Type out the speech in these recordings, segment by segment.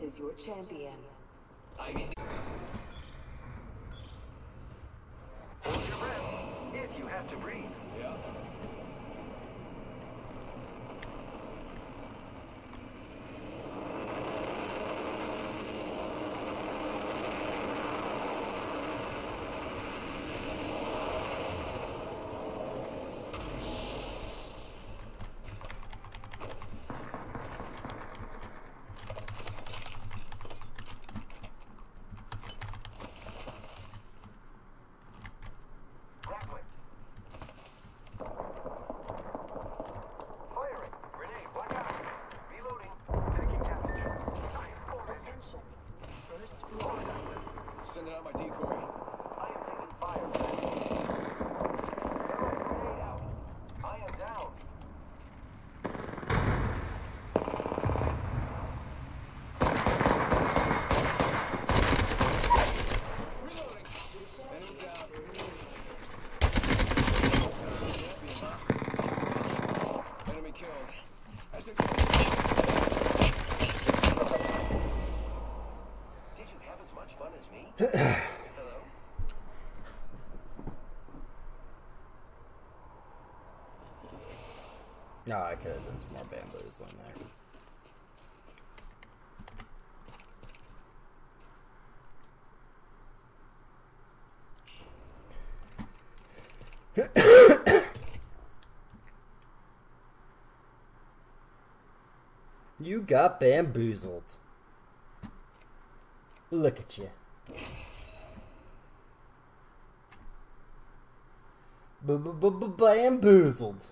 is your champion. I mean, hold your breath if you have to breathe. Yeah. Sending out my decoy. I am taking fire. Arrow grenade out. I am down. Reloading. Enemy down. Enemy killed. That's a Did you have as much fun as me? Hello? No, I could have done some more bamboos on there. You got bamboozled. Look at you. Bamboozled.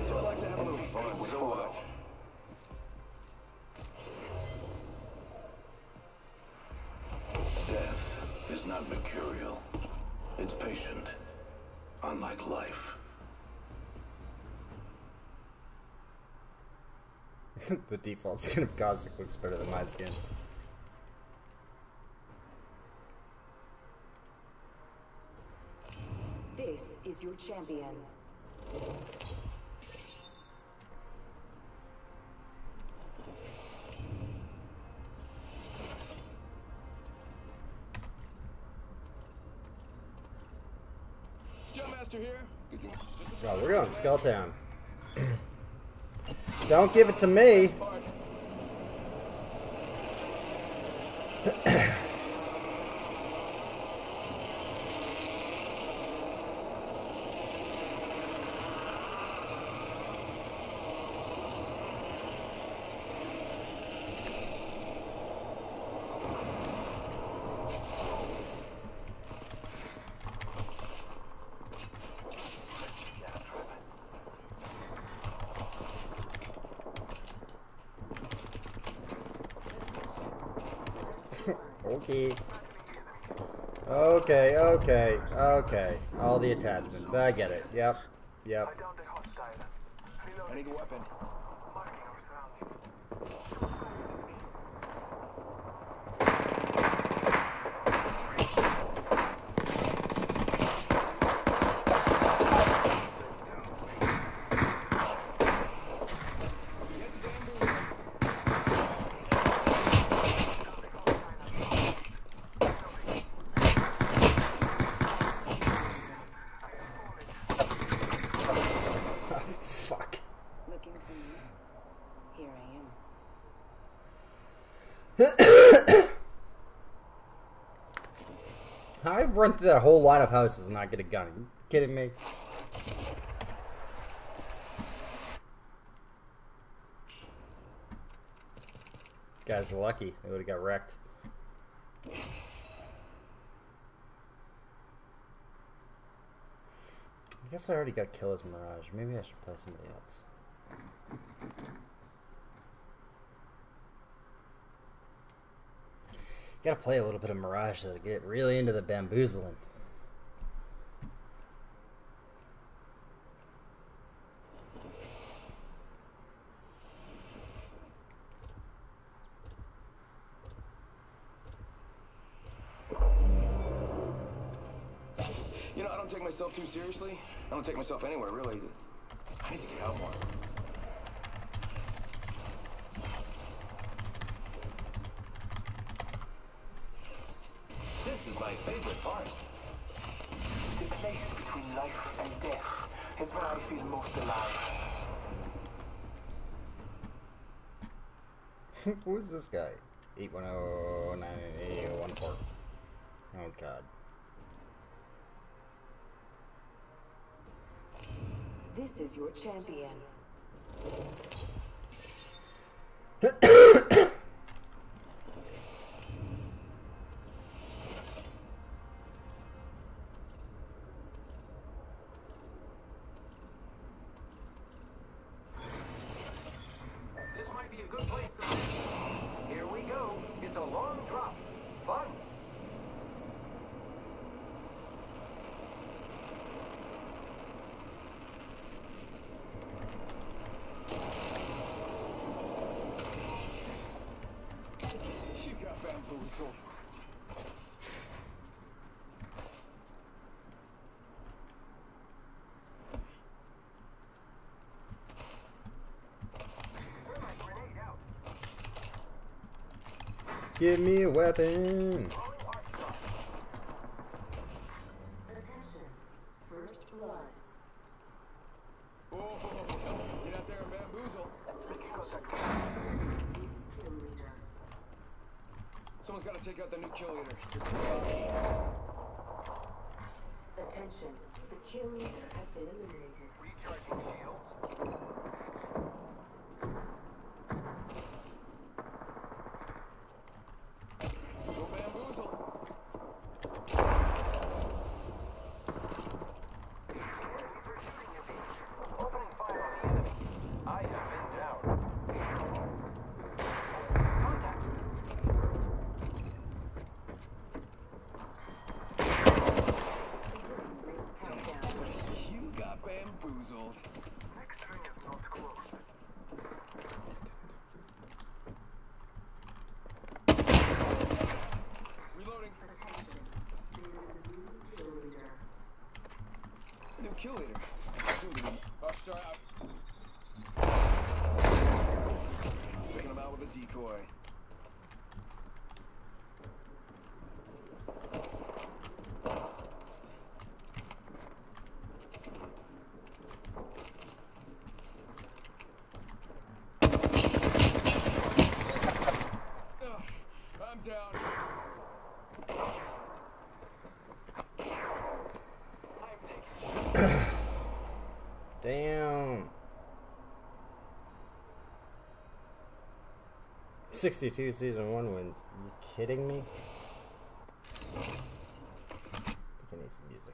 So I'd like to have a little fun. So what? Death is not mercurial. It's patient. Unlike life. The default skin of Cossack looks better than my skin. This is your champion. Jumpmaster here. Oh, we're going Skulltown. Don't give it to me. Okay. Okay. All the attachments. I get it. Yep. I need a weapon. Fuck. Looking for me? Here I am. I run through that whole line of houses and not get a gun. Are you kidding me? Guys are lucky. They would have got wrecked. I guess I already got Killer's Mirage. Maybe I should play somebody else. Gotta play a little bit of Mirage though to get really into the bamboozling. You know, I don't take myself too seriously. I don't take myself anywhere, really. I need to get out more. This is my favorite part. The place between life and death is where I feel most alive. Who's this guy? 810-988-14. Oh god. This is your champion. This might be a good place to land. Here we go. It's a long drop. Fun. You got bamboozled. Give me a weapon. Attention. First blood. Oh, get out there and bamboozle. Kill leader. Someone's got to take out the new kill leader. Attention. The kill leader has been eliminated. Recharging shields. Go bamboozle. Opening fire on the enemy. I have been down. Contact. Countdown. You got bamboozled. Next ring is not close. Reloading. Attention. There is a new kill leader. New kill leader. Oh, sorry. Taking him out with a decoy. Ugh, I'm down. I'm taking. Damn. 62 season 1 wins. Are you kidding me? I think I need some music.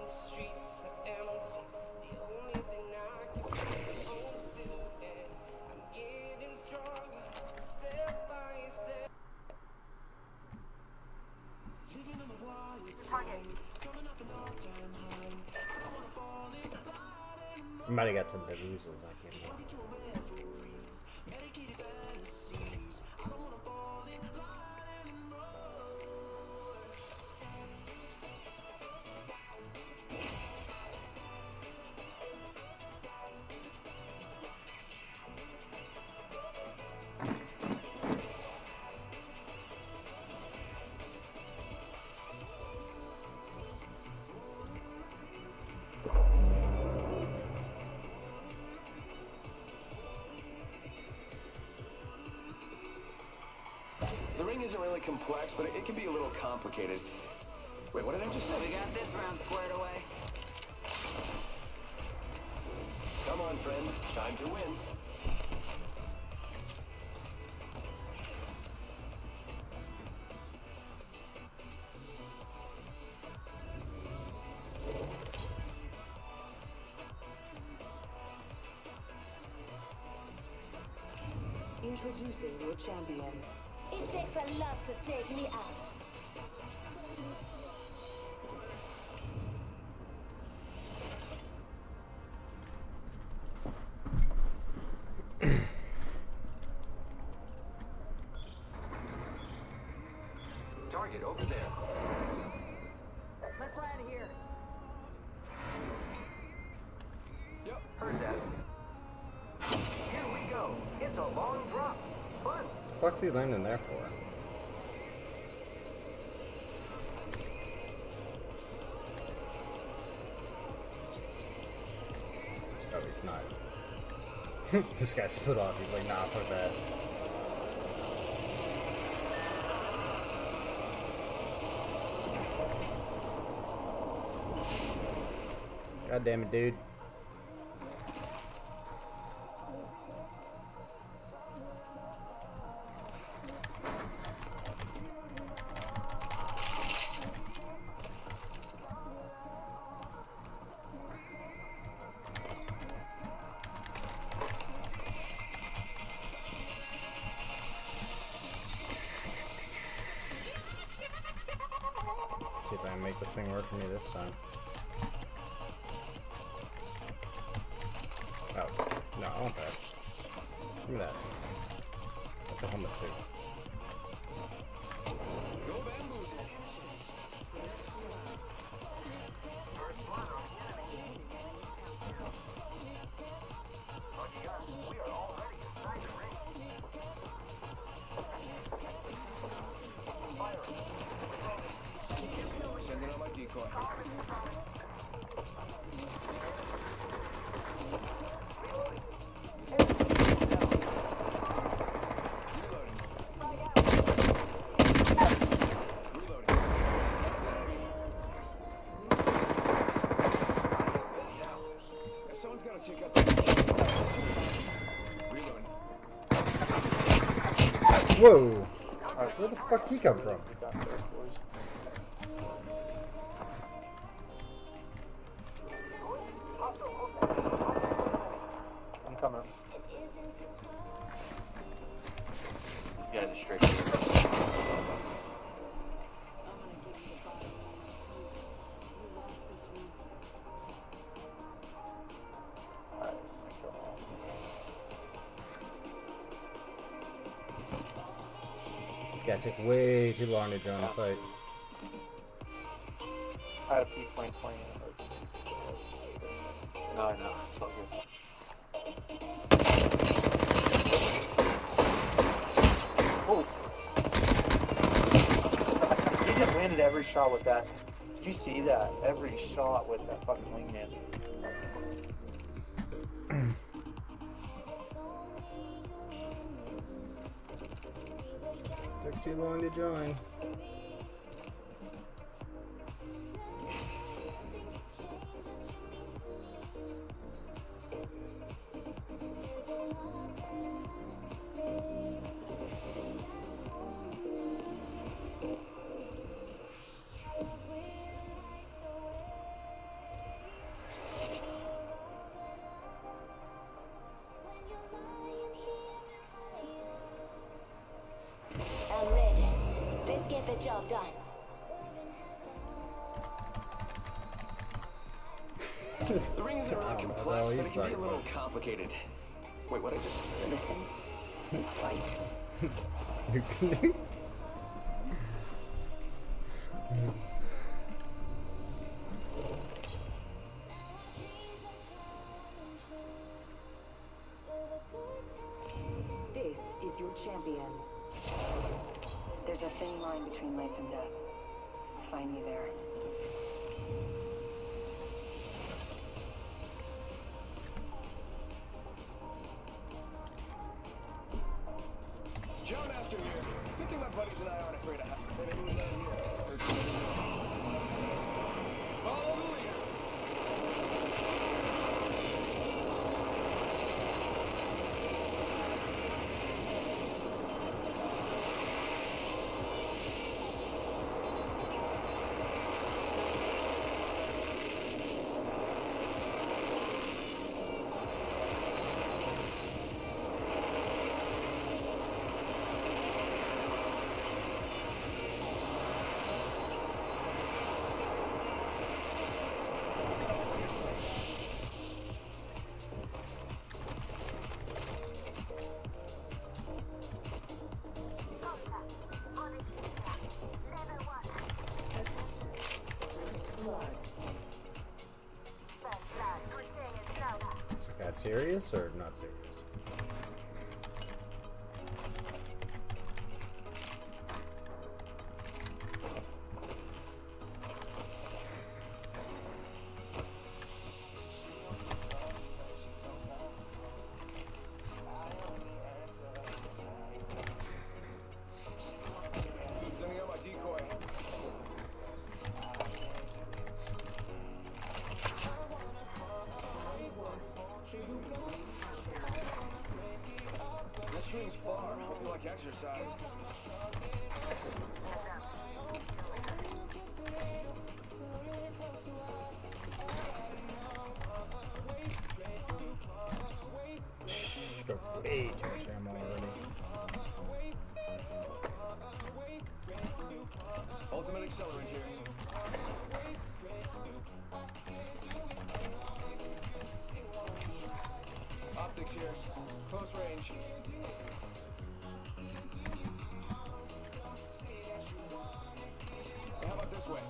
Streets are empty. The only thing I can see is home silhouette. I'm getting stronger, step by step. Living on the wild side, coming up an all-time high. I wanna fall in line and You might have got some bamboozles I can't remember. to a revelry. Dedicated fantasies. I don't wanna fall in line anymore. The ring isn't really complex, but it can be a little complicated. Wait, what did I just say? We got this round squared away. Come on, friend. Time to win. Introducing your champion. It takes a lot to take me out. Target over there. Let's land here. Yep, heard that. Here we go. It's a long drop. Fun. What the fuck's he landing there for? Oh, he's not. This guy split off. He's like, nah, fuck that. God damn it, dude. See if I can make this thing work for me this time. Oh, no, I want that. Give me that. I want the helmet too. Go bamboozle. First blood on the enemy. Lucky us, we are already inside the ring. Sending out my decoy. Someone's got to take out the... Reloading. Whoa! Where the fuck he come from? I'm coming. You guys are straight here. This guy took way too long to join the fight. I had a P2020. No, it's all good. Oh! He just landed every shot with that. Did you see that? Every shot with that fucking wingman. Took too long to join. I'm ready. Let's get the job done. The ring isn't really complex, but it can be a little complicated. Wait, what I just said? Listen. Fight. This is your champion. There's a thin line between life and death. Find me there. Joe Master here. Good thing my buddies and I aren't afraid of having Follow the leader. serious or not serious? Sending out my decoy. That swing's far. Hope you like exercise. Got way too much ammo already. Ultimate accelerant here. Optics here. Close range. How about this way?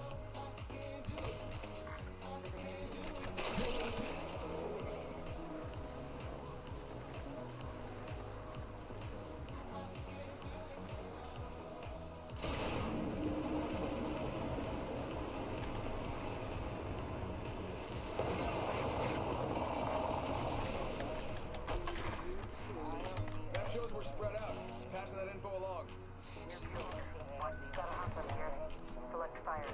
Map shows we're spread out. Passing that info along. Got a hostile here. Select fire.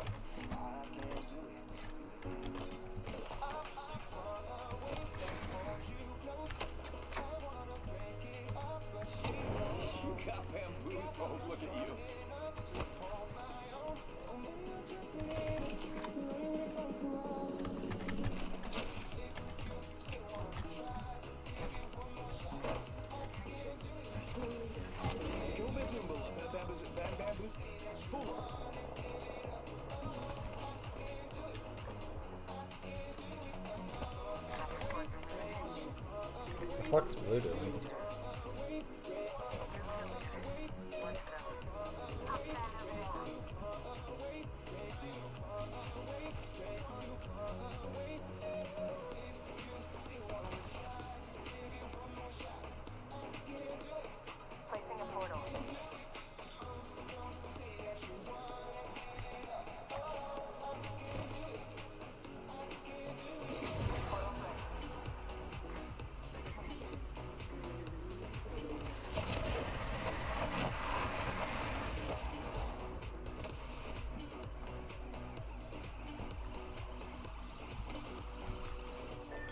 You got bamboozled. Look at you. Go bamboozle. Fool. The fuck's Blue doing? Placing a portal.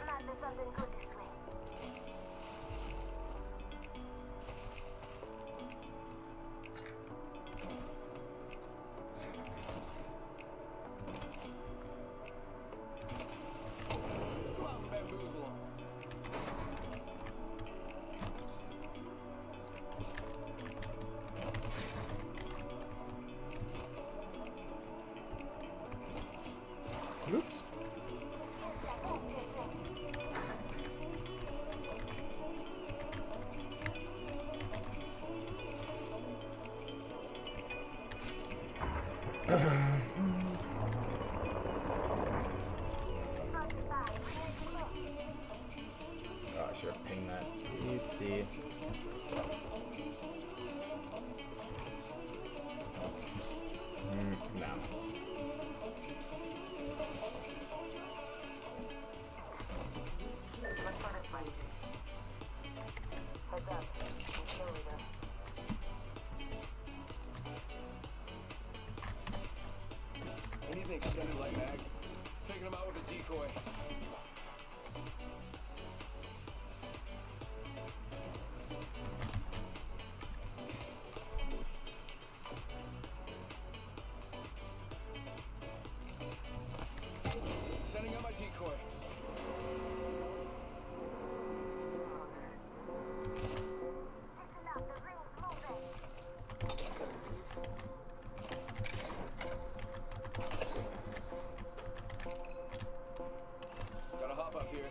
Might be something good this way. Go out and bamboozle 'em. Oops. Oh, I should have pinged that. Oopsie. No. Let's run it, Mike. Heads up. Kill leader. I need an extended light mag. Taking him out with a decoy. Sending out my decoy. Listen up, the ring's moving. Gotta hop up here.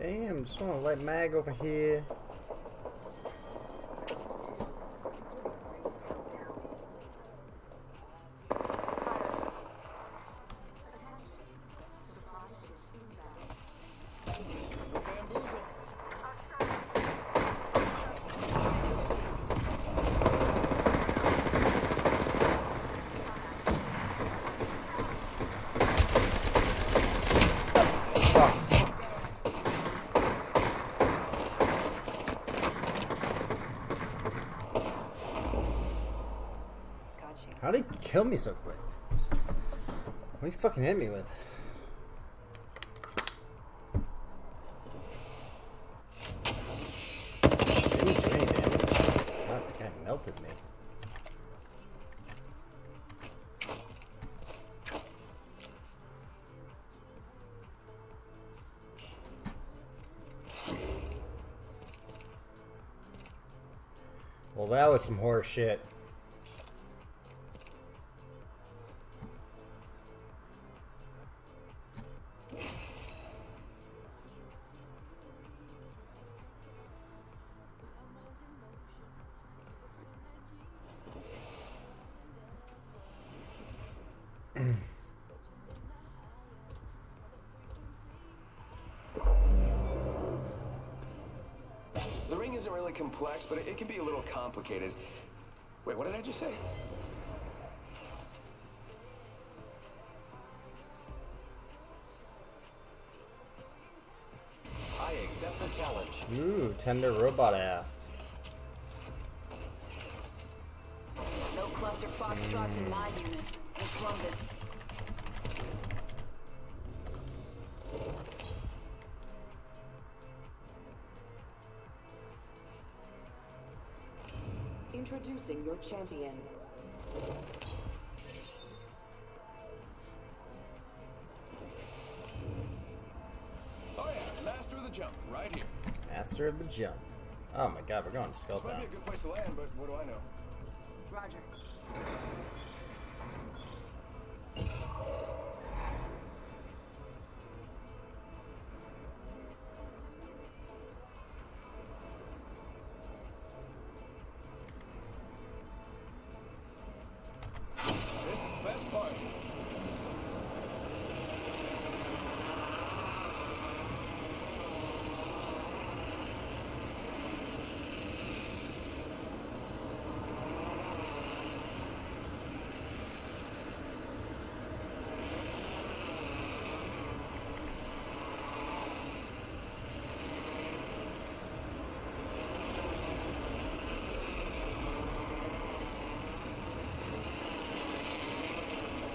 Damn, just want to let Mag over here. How'd he kill me so quick? What did he fucking hit me with? Didn't do any damage. God, the guy melted me. Well, that was some horse shit. The ring isn't really complex, but it can be a little complicated. Wait, what did I just say? I accept the challenge. Ooh, tender robot ass. No cluster foxtrots in my unit. Let's run this. Introducing your champion. Oh yeah, master of the jump, right here. Master of the jump. Oh my god, we're going to Skull Might Town. be a good place to land, but what do I know? Roger. This is the best part.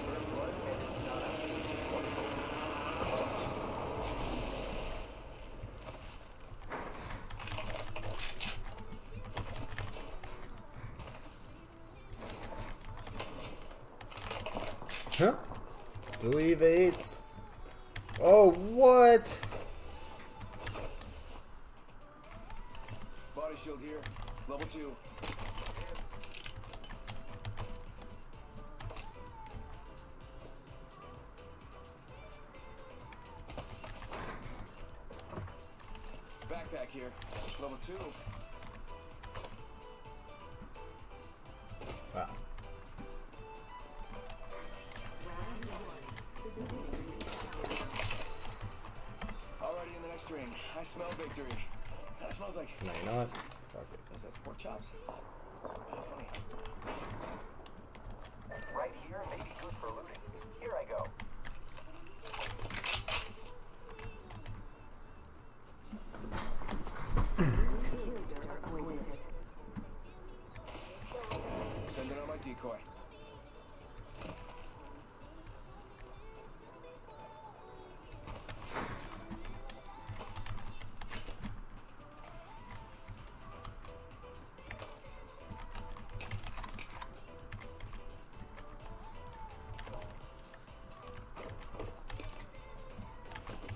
First blood, and it's not us. Wonderful. Huh? Who evades? Oh, what? Body shield here, level 2. Backpack here, level 2. Wow. Already in the next ring. I smell victory. That smells like. No, you know what? Fuck it. Is that pork chops? Funny. Right here may be good for looting. Here I go. Sending out my decoy.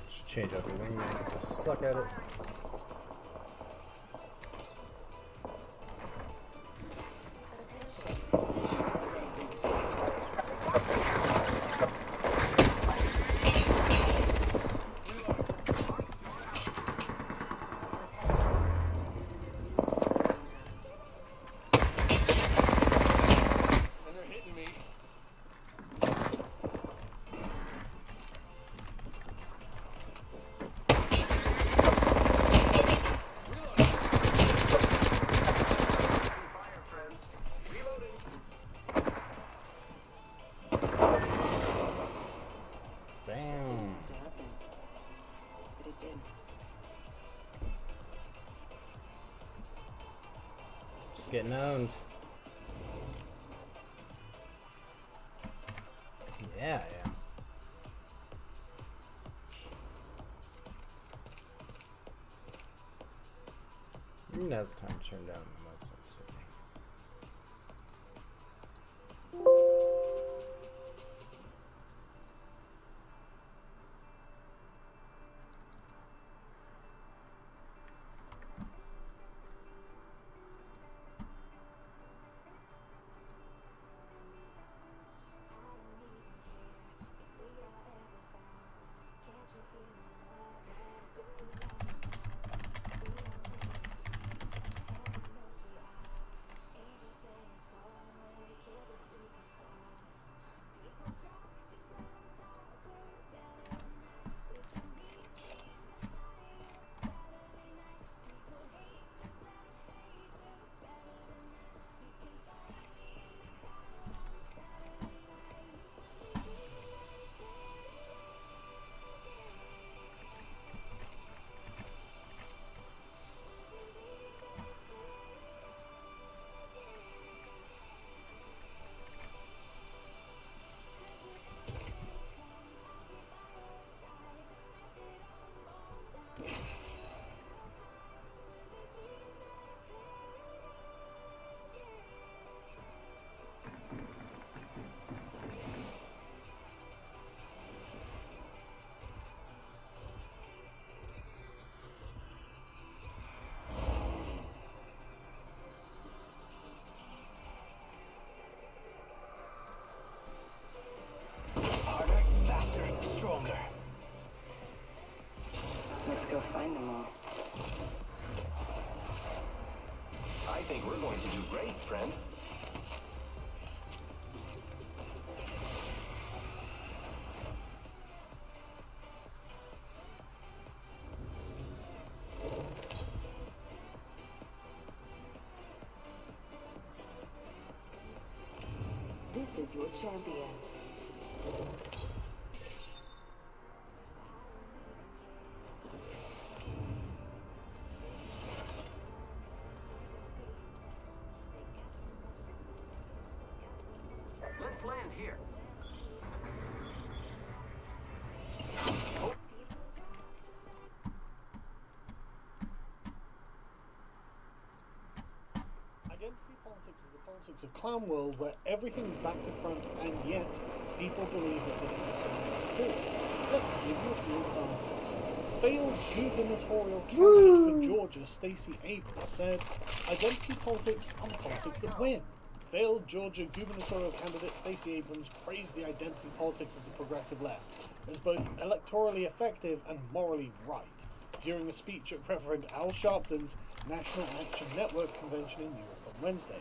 Just change up your wingman because I suck at it. Damn. To happen. But it did. Just getting owned. Yeah, yeah. Now's the time to turn down the most sensitivity. Harder, faster, stronger. Let's go find them all. I think we're going to do great, friend. This is your champion. Let's land here. Identity politics is the politics of Clown World, where everything's back to front, and yet people believe that this is a similar form. Let me give you a few examples. Failed gubernatorial candidate for Georgia, Stacey Abrams, said, "Identity politics are the politics that win." Failed Georgia gubernatorial candidate Stacey Abrams praised the identity politics of the progressive left as both electorally effective and morally right during a speech at Reverend Al Sharpton's National Action Network convention in Europe on Wednesday.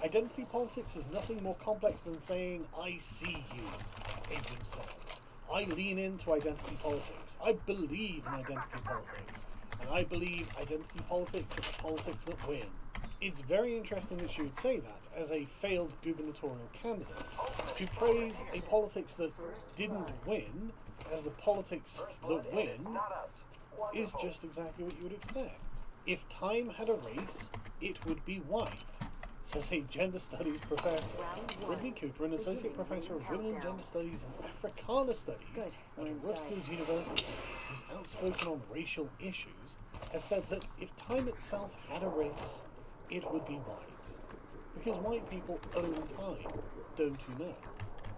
Identity politics is nothing more complex than saying, "I see you," Abrams said. "I lean into identity politics. I believe in identity politics. And I believe identity politics is the politics that win." It's very interesting that she would say that as a failed gubernatorial candidate. To praise a politics that didn't win as the politics that win is just exactly what you would expect. If time had a race, it would be white, says a gender studies professor. Ridley Cooper, an associate professor of women and gender studies and Africana studies at Rutgers University, who's outspoken on racial issues, has said that if time itself had a race, it would be white. Because white people own time, don't you know?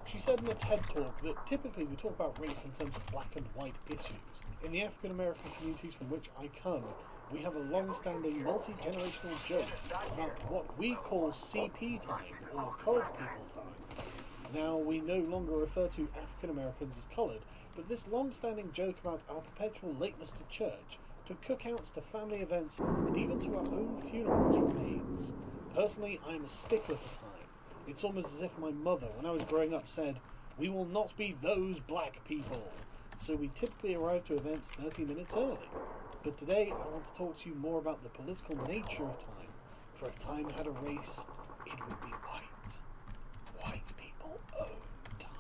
She said in a TED talk that typically we talk about race in terms of black and white issues. In the African American communities from which I come, we have a long-standing multi-generational joke about what we call CP time, or coloured people time. Now, we no longer refer to African Americans as coloured, but this long-standing joke about our perpetual lateness to church, to cookouts, to family events, and even to our own funerals remains. Personally, I am a stickler for time. It's almost as if my mother, when I was growing up, said, "We will not be those black people." So we typically arrive to events 30 minutes early. But today, I want to talk to you more about the political nature of time. For if time had a race, it would be white. White people own time.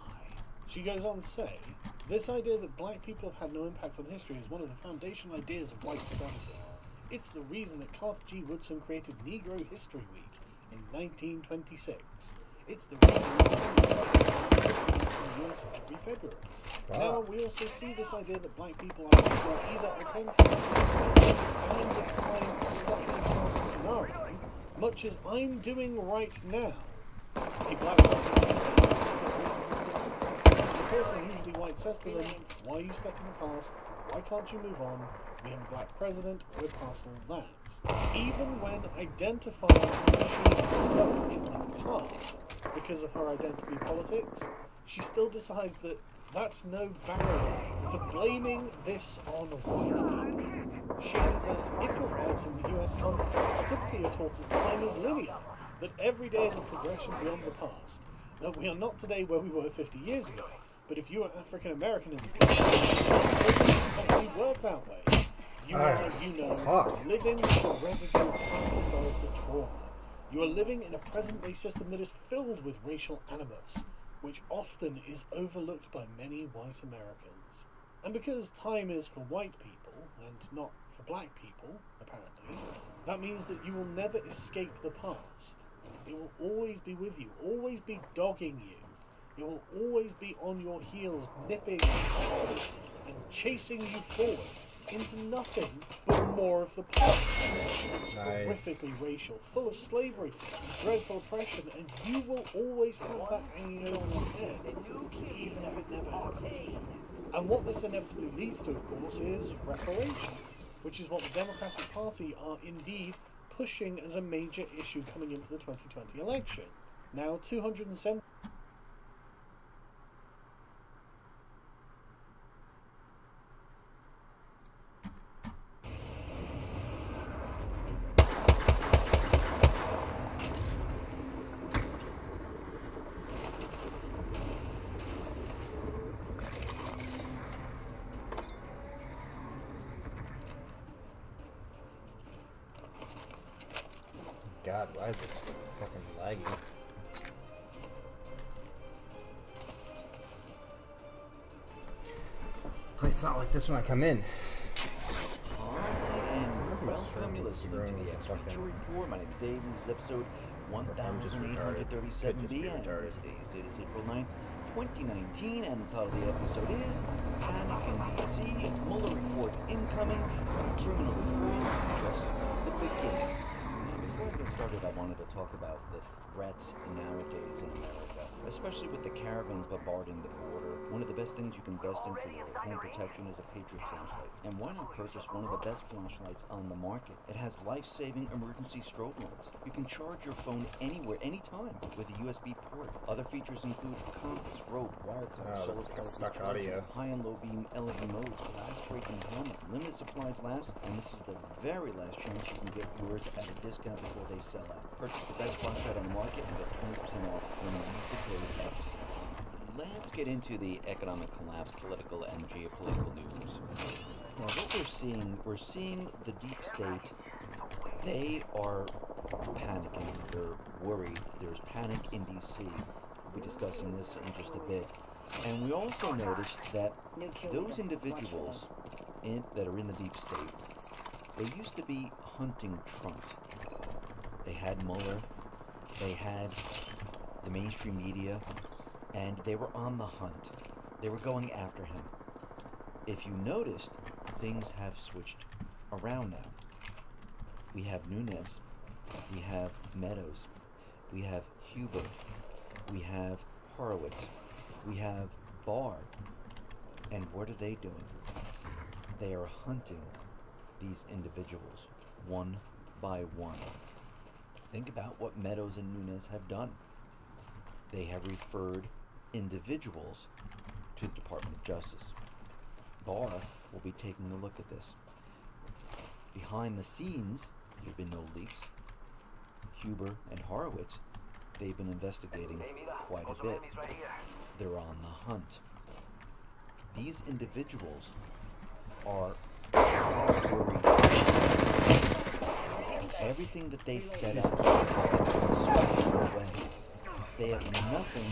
She goes on to say, this idea that black people have had no impact on history is one of the foundational ideas of white supremacy. It's the reason that Carter G. Woodson created Negro History Week in 1926. It's the reason that in the US every February. Now we also see this idea that black people are either alternative and of time stuck in the past scenario, much as I'm doing right now. A black person the person usually white says to them, why are you stuck in the past? Why can't you move on? We have a black president, we're past all that. Even when identifying that she is stuck in the past because of her identity politics, she still decides that that's no barrier to blaming this on white people. She added that if you're white in the US context, typically you're taught that time is linear, that every day is a progression beyond the past, that we are not today where we were 50 years ago, but if you are African American in this country, it doesn't actually work that way. You are, as you know, living with a residue of past historical trauma. You are living in a present-day system that is filled with racial animus, which often is overlooked by many white Americans. And because time is for white people, and not for black people, apparently, that means that you will never escape the past. It will always be with you, always be dogging you. It will always be on your heels, nipping and chasing you forward into nothing but more of the past. It's horrifically racial, full of slavery and dreadful oppression, and you will always have that hanging over your head, even if it never happened. And what this inevitably leads to, of course, is reparations, which is what the Democratic Party are indeed pushing as a major issue coming into the 2020 election. Now, 270... God, why is it fucking laggy? Hopefully it's not like this when I come in. Welcome, you're listening to the X-Factor Report. My name is Dave, and this is episode 1837B, and today's date is April 9th, 2019, and the title of the episode is Panic in D.C., Mueller report incoming, criminal experience, just the beginning. Before I get started, I wanted to talk about the threat nowadays in America, especially with the caravans bombarding the border. One of the best things you can invest in for your home protection is a Patriot flashlight. And why not purchase one of the best flashlights on the market? It has life-saving emergency strobe modes. You can charge your phone anywhere, anytime, with a USB port. Other features include compass, rope, wire cutter, solar power, stuck audio, high and low beam LED modes, glass breaking helmet, limited supplies last, and this is the very last chance you can get yours at a discount before they sell out. Purchase the best flashlight on the market and get 20% off when you use the code X. Let's get into the economic collapse, political and geopolitical news. Now what we're seeing the deep state, they are panicking, they're worried, there's panic in DC. We'll be discussing this in just a bit. And we also noticed that those individuals that are in the deep state, they used to be hunting Trump. They had Mueller, they had the mainstream media, and they were on the hunt. They were going after him. If you noticed, things have switched around now. We have Nunes, we have Meadows, we have Huber, we have Horowitz, we have Barr. And what are they doing? They are hunting these individuals one by one. Think about what Meadows and Nunes have done. They have referred individuals to the Department of Justice. Barr will be taking a look at this. Behind the scenes, there have been no leaks. Huber and Horowitz, they've been investigating quite a bit. They're on the hunt. These individuals are worried. Everything that they set up is away. They have nothing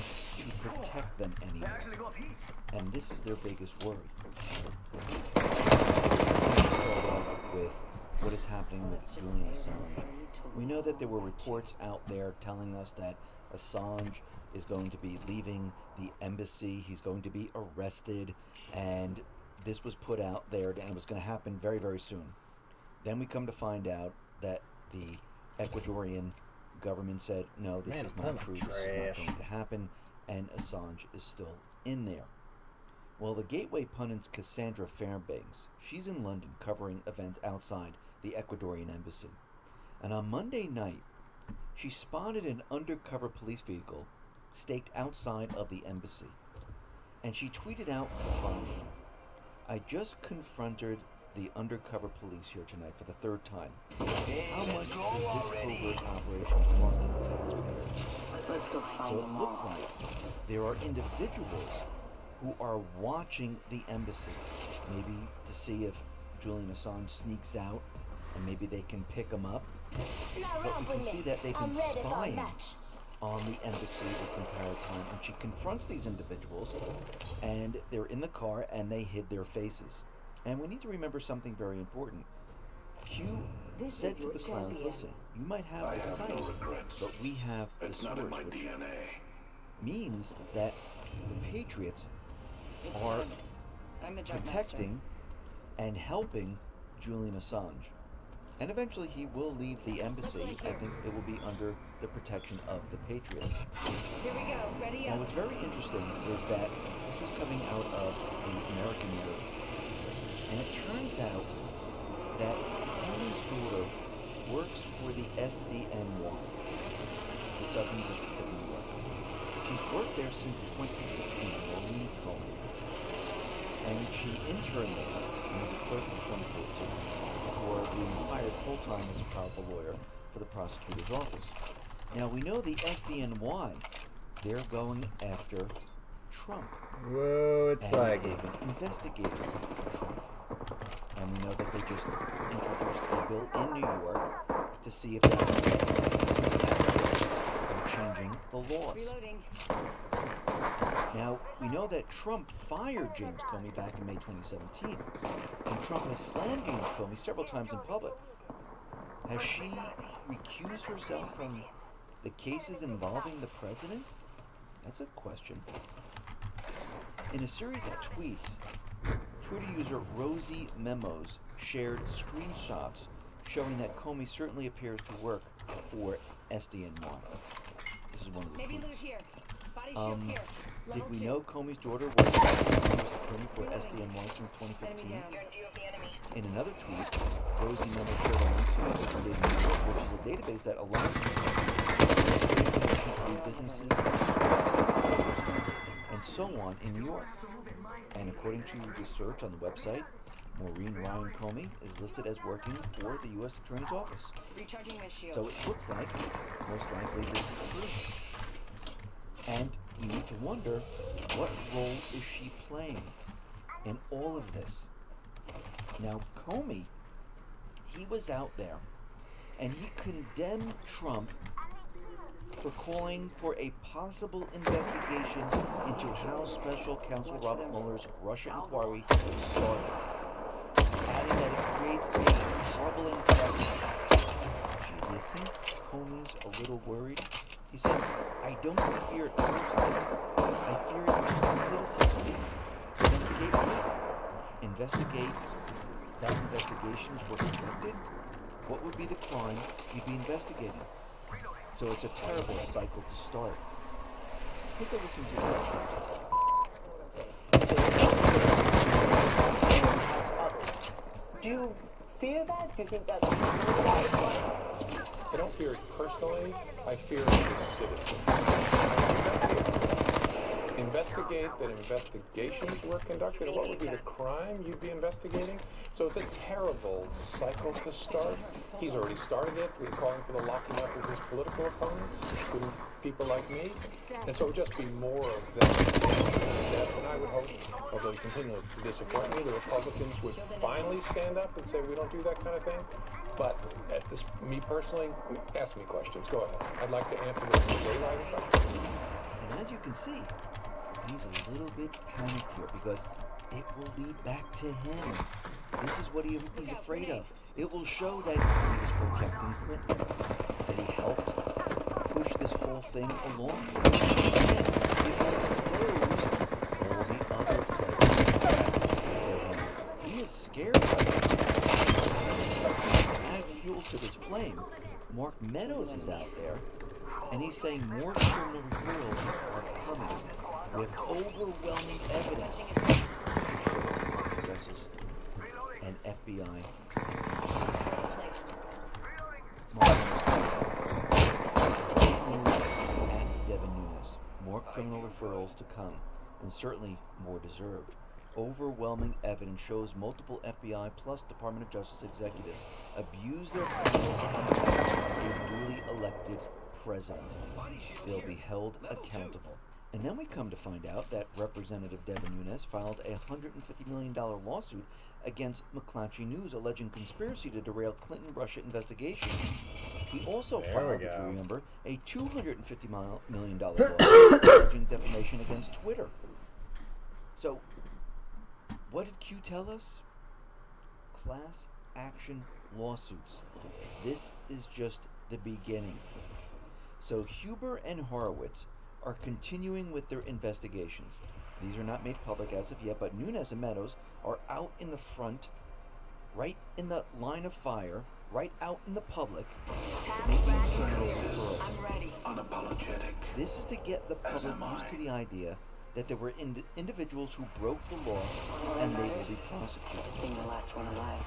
to protect them They anymore. actually got heat. And this is their biggest worry. Start off with what is happening with Julian Assange. We know that there were reports out there telling us that Assange is going to be leaving the embassy, he's going to be arrested, and this was put out there and it was going to happen very, very soon. Then we come to find out that the Ecuadorian government said, no, this is not true, this is not going to happen, and Assange is still in there. Well, the Gateway pundit's Cassandra Fairbanks, she's in London covering events outside the Ecuadorian embassy. And on Monday night, she spotted an undercover police vehicle staked outside of the embassy. And she tweeted out the following: I just confronted the undercover police here tonight for the third time. How much does this covert operation cost the taxpayers? Let's go find So them it looks all. like there are individuals who are watching the embassy, maybe to see if Julian Assange sneaks out, and maybe they can pick him up. But we can see that they've been spying on the embassy this entire time, and she confronts these individuals, and they're in the car, and they hid their faces. And we need to remember something very important. Hugh said to the clowns, listen, you might have I the have sight, no regrets. but we have the It's not in source, my which DNA. means that the Patriots are I'm the jump protecting and helping Julian Assange. And eventually he will leave the embassy. I think it will be under the protection of the Patriots. Here we go. Ready Now up. what's very interesting is that this is coming out of the American Mirror. And it turns out that Comey's daughter works for the SDNY, the Southern District of New York. She's worked there since 2015, Maureen Comey. And she interned there and was a clerk in 2014 before being hired full-time as a powerful lawyer for the prosecutor's office. Now we know the SDNY, they're going after Trump. Whoa, it's And laggy. they've been investigating Trump. And we know that they just introduced a bill in New York to see if that they're changing the laws. Reloading. Now, we know that Trump fired James Comey back in May 2017. And Trump has slammed James Comey several times in public. Has she recused herself from the cases involving the president? That's a question. In a series of tweets, Twitter user Rosie Memos shared screenshots showing that Comey certainly appears to work for SDNY. This is one of the Maybe loot tweets. here. Body shield here. Did Level we 2. know Comey's daughter was the attorney for SDNY since 2015? Enemy down. You're in view of the enemy. In another tweet, Rosie Memos shared a link to the which is a database that allows businesses and so on in New York. And according to research on the website, Maureen Ryan Comey is listed as working for the U.S. Attorney's Office. Recharging my shield. So it looks like, most likely, this is true. And we need to wonder, what role is she playing in all of this? Now, Comey, he was out there, and he condemned Trump for calling for a possible investigation into how Special Counsel Robert Mueller's Russia inquiry started, adding that it creates a troubling precedent. Do you think Comey's a little worried? He said, I don't fear it personally. I fear it as a citizen. Investigate me. Investigate. That investigations were conducted. What would be the crime you'd be investigating? So it's a terrible cycle to start. Take a listen to this. Do you fear that? Do you think that's... I don't fear it personally. I fear it as a citizen. Investigate that investigations were conducted. What would be the crime you'd be investigating? So it's a terrible cycle to start. He's already started it with calling for the locking up of his political opponents, including people like me. And so it would just be more of that. And I would hope, although he continues to disappoint me, the Republicans would finally stand up and say, we don't do that kind of thing. But at this, me personally, ask me questions. Go ahead. I'd like to answer them in daylight if I can. And as you can see, he's a little bit panicked here because it will lead back to him. This is what he's afraid of. It will show that he was protecting Clinton, that he helped push this whole thing along. And it will expose all the other players. He is scared of it. Add fuel to this flame. Mark Meadows is out there, and he's saying more criminal referrals are coming with overwhelming evidence and FBI. At Devin Nunes. More criminal referrals to come, and certainly more deserved. Overwhelming evidence shows multiple FBI plus Department of Justice executives abuse their power to a duly elected president. They'll be held accountable. And then we come to find out that Representative Devin Nunes filed a $150 million lawsuit against McClatchy News alleging conspiracy to derail Clinton-Russia investigation. He also filed, if you remember, a $250 million lawsuit alleging defamation against Twitter. So, what did Q tell us? Class action lawsuits. This is just the beginning. So Huber and Horowitz are continuing with their investigations. These are not made public as of yet, but Nunes and Meadows are out in the front, right in the line of fire, right out in the public, making referrals. I'm ready. Unapologetic. This is to get the public used to the idea that there were individuals who broke the law and they will be prosecuted. Being the last one alive.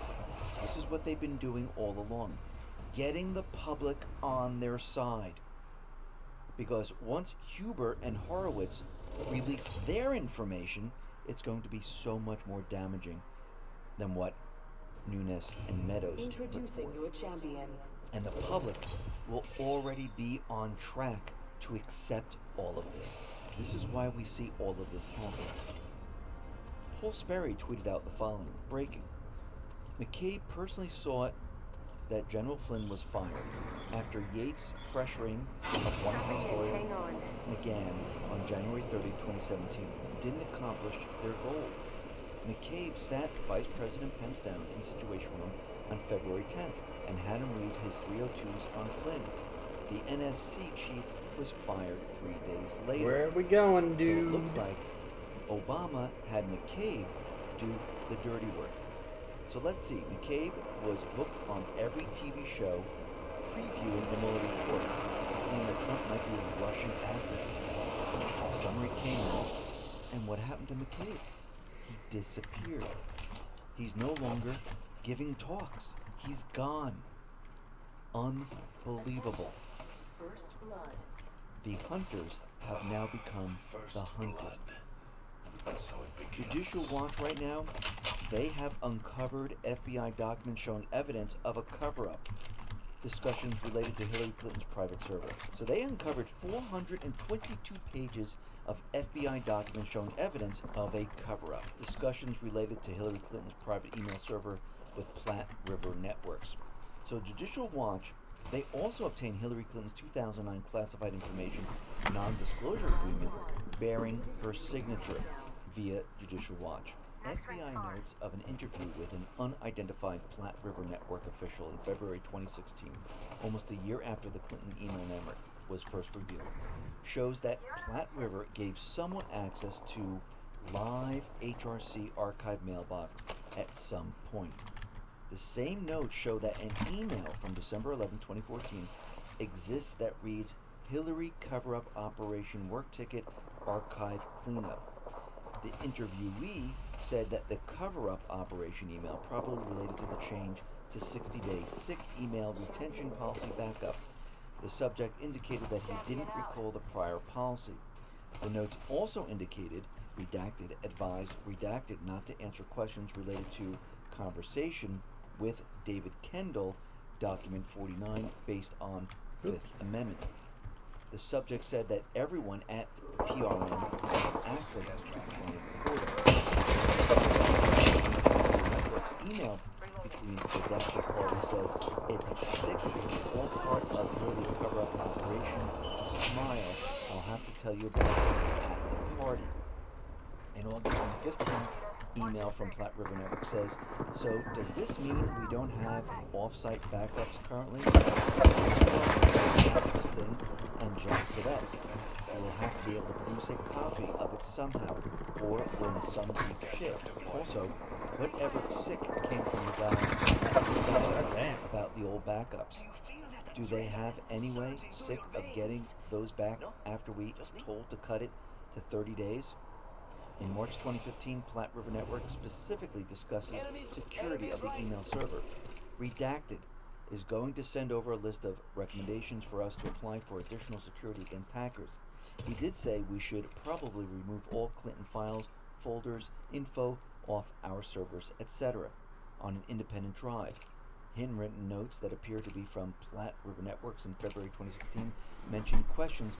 This is what they've been doing all along, getting the public on their side. Because once Huber and Horowitz release their information, it's going to be so much more damaging than what Nunes and Meadows Introducing your champion. and the public will already be on track to accept all of this. This is why we see all of this happen. Paul Sperry tweeted out the following, breaking. McCabe personally saw it that General Flynn was fired after Yates pressuring of White House lawyer McGahn on January 30, 2017 didn't accomplish their goal. McCabe sat Vice President Pence down in Situation Room on February 10th and had him read his 302s on Flynn. The NSC chief was fired 3 days later. Where are we going, dude? So it looks like Obama had McCabe do the dirty work. So let's see, McCabe was booked on every TV show previewing the Mueller report, claiming that Trump might be a Russian asset. A summary came out, and what happened to McCabe? He disappeared. He's no longer giving talks. He's gone. Unbelievable. First blood. The hunters have now become the hunted. Judicial Watch right now, they have uncovered FBI documents showing evidence of a cover-up. Discussions related to Hillary Clinton's private server. So they uncovered 422 pages of FBI documents showing evidence of a cover-up. Discussions related to Hillary Clinton's private email server with Platte River Networks. So Judicial Watch, they also obtained Hillary Clinton's 2009 classified information non-disclosure agreement bearing her signature via Judicial Watch. FBI notes of an interview with an unidentified Platte River Network official in February 2016, almost a year after the Clinton email network was first revealed, shows that Platte River gave someone access to live HRC archive mailbox at some point. The same notes show that an email from December 11, 2014 exists that reads, Hillary cover-up operation work ticket archive cleanup. The interviewee said that the cover-up operation email probably related to the change to 60-day sick email retention policy backup. The subject indicated that he didn't recall the prior policy. The notes also indicated, redacted, advised, redacted not to answer questions related to conversation with David Kendall, document 49, based on Fifth Amendment. The subject said that everyone at PRN has access to the recording. Email between the redacted parties says it's sick, all part of Hillary's cover-up operation. Smile. I'll have to tell you about it at the party. In August 2015, email from Platte River Network says, so does this mean we don't have off-site backups currently? This thing and jacks it up. We'll have to be able to produce a copy of it somehow, or when some keep shipped. Also, whatever sick came from the guy about the old backups. Do they have any way sick of getting those back after we told to cut it to 30 days? In March 2015, Platte River Network specifically discusses security of the email server. Redacted is going to send over a list of recommendations for us to apply for additional security against hackers. He did say we should probably remove all Clinton files, folders, info off our servers, etc. on an independent drive. Handwritten notes that appear to be from Platte River Networks in February 2016 mention questions